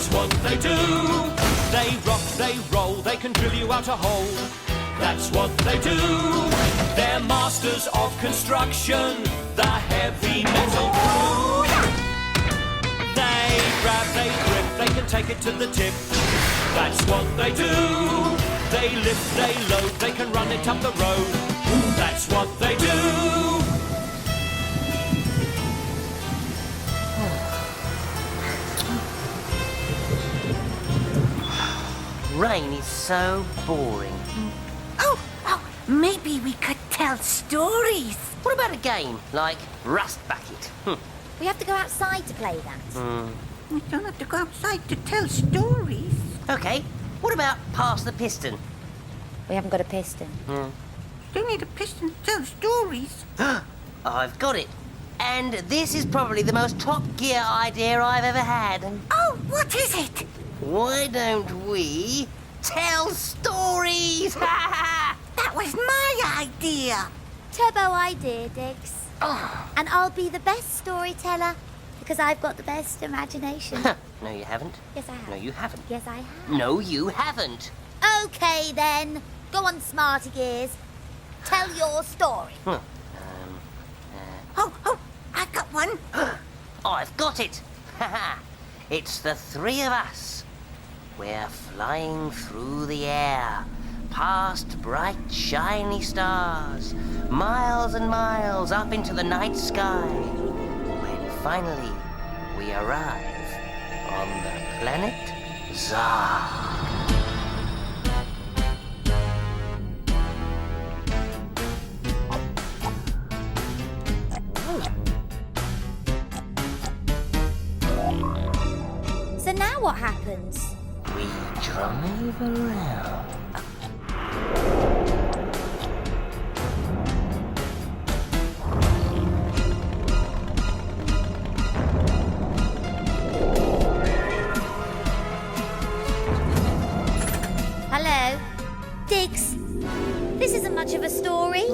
That's what they do. They rock, they roll, they can drill you out a hole. That's what they do. They're masters of construction, the heavy metal crew. They grab, they grip, they can take it to the tip. That's what they do. They lift, they load, they can run it up the road. That's what they do. Rain is so boring. Oh, maybe we could tell stories. What about a game like Rust Bucket? We have to go outside to play that. We don't have to go outside to tell stories. Okay, what about Pass the Piston? We haven't got a piston. Don't need a piston to tell stories. I've got it. And this is probably the most Top Gear idea I've ever had. Oh, what is it? Why don't we tell stories? That was my idea. Turbo idea, Diggs. And I'll be the best storyteller because I've got the best imagination. No, you haven't. Yes, I have. No, you haven't. Yes, I have. No, you haven't. Okay, then. Go on, smarty gears. Tell your story. Oh, I've got one. I've got it. It's the three of us. We're flying through the air, past bright, shiny stars, miles and miles up into the night sky, when finally we arrive on the planet Zar. So now what happens? We drive around. Hello? Diggs, this isn't much of a story.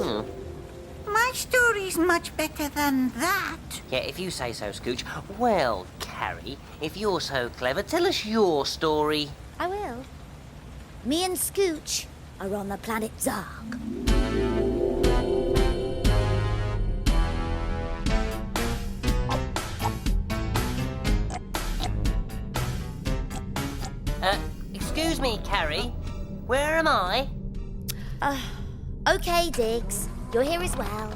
My story's much better than that. Yeah, if you say so, Scooch. Well, Carrie, if you're so clever, tell us your story. I will. Me and Scooch are on the planet Zarg. Excuse me, Carrie. Where am I? Okay, Diggs. You're here as well.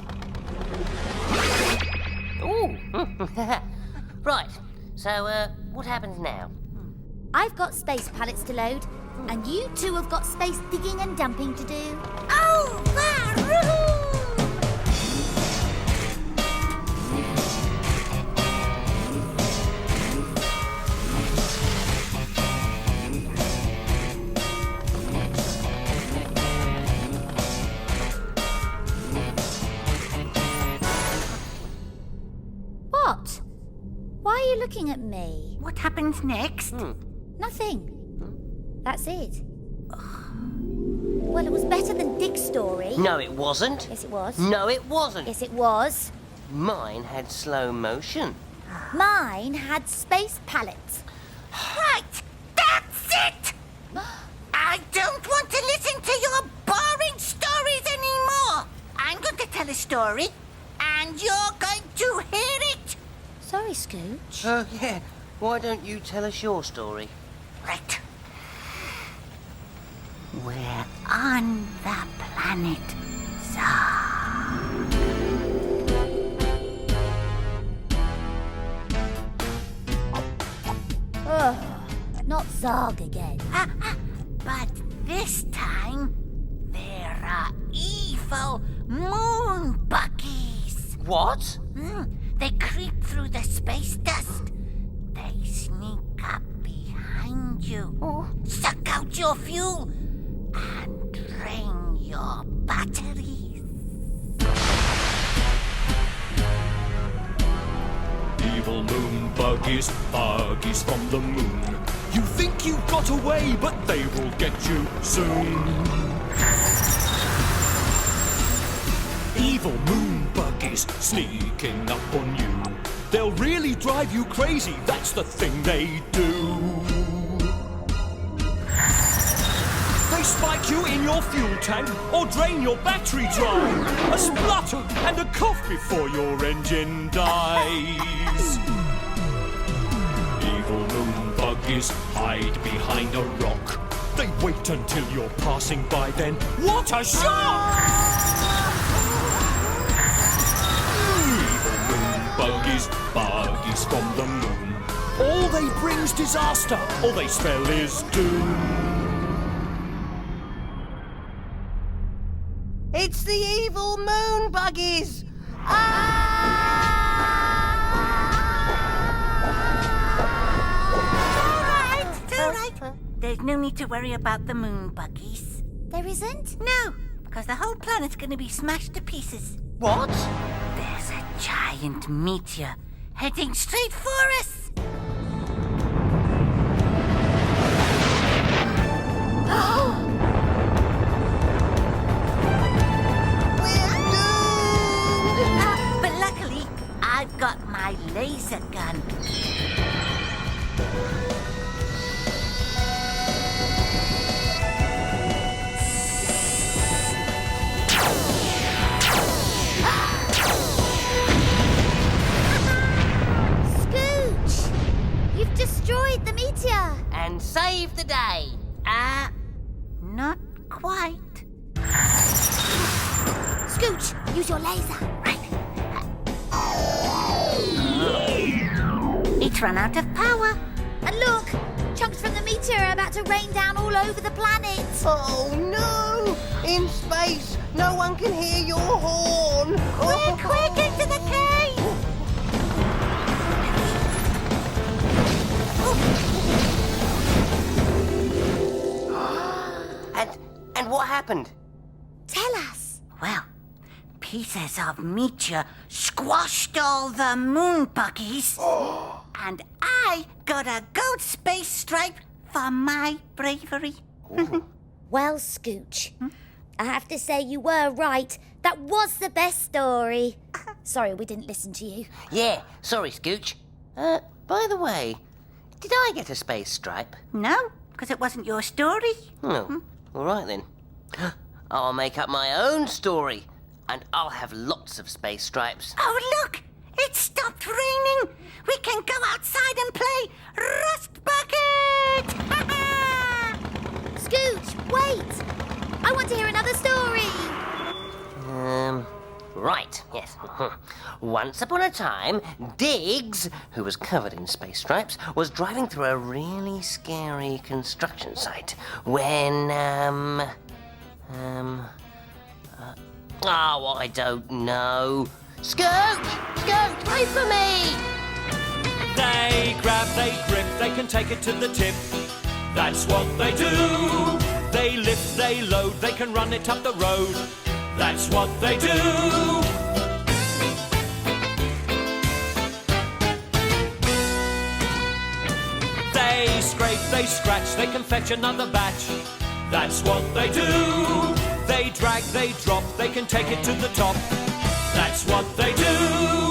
Ooh. Right. So, what happens now? I've got space pallets to load, and you two have got space digging and dumping to do. Oh, wahoo! What? Why are you looking at me? What happens next? Nothing. That's it. Well, it was better than Dick's story. No, it wasn't. Yes, it was. No, it wasn't. Yes, it was. Mine had slow motion. Mine had space pallets. Right, that's it! I don't want to listen to your boring stories anymore. I'm going to tell a story, and you're going to hear it. Sorry, Scooch. Oh, yeah. Why don't you tell us your story? Right. We're on the planet Zar. Not Zarg again. But this time, there are evil moon buggies. What? They creep through the space dust. They sneak up behind you, suck out your fuel, and drain your batteries. Evil moon buggies, buggies from the moon. You think you've got away, but they will get you soon. Evil moon buggies sneaking up on you. They'll really drive you crazy, that's the thing they do. catch you in your fuel tank or drain your battery dry. A splutter and a cough before your engine dies. Evil moon buggies hide behind a rock. They wait until you're passing by, then what a shock! Evil moon buggies from the moon. All they bring's disaster, all they spell is doom. It's the evil moon buggies! It's all right. There's no need to worry about the moon buggies. There isn't? No, because the whole planet's going to be smashed to pieces. What? There's a giant meteor heading straight for us. But luckily, I've got my laser gun. Scooch! You've destroyed the meteor! And save the day. Not quite. Scooch, use your laser. Right. It's run out of power. And look! Chunks from the meteor are about to rain down all over the planet. Oh no! In space, no one can hear your horn. Quick, into the cave! And what happened? Tell us. Well, pieces of meteor squashed all the moon buggies. And I got a gold space stripe for my bravery. Well, Scooch, I have to say you were right. That was the best story. Sorry we didn't listen to you. Yeah, sorry, Scooch. By the way, did I get a space stripe? No, because it wasn't your story. Oh, all right then. I'll make up my own story, and I'll have lots of space stripes. Oh, look! It stopped raining! We can go outside and play Rust Bucket! Scooch, wait! I want to hear another story. Right, yes. Once upon a time, Diggs, who was covered in space stripes, was driving through a really scary construction site when, oh, I don't know. Scooch! Scooch, wait for me! They grab, they grip, they can take it to the tip. That's what they do. They lift, they load, they can run it up the road. That's what they do. They scrape, they scratch, they can fetch another batch. That's what they do. They drag, they drop, they can take it to the top. That's what they do.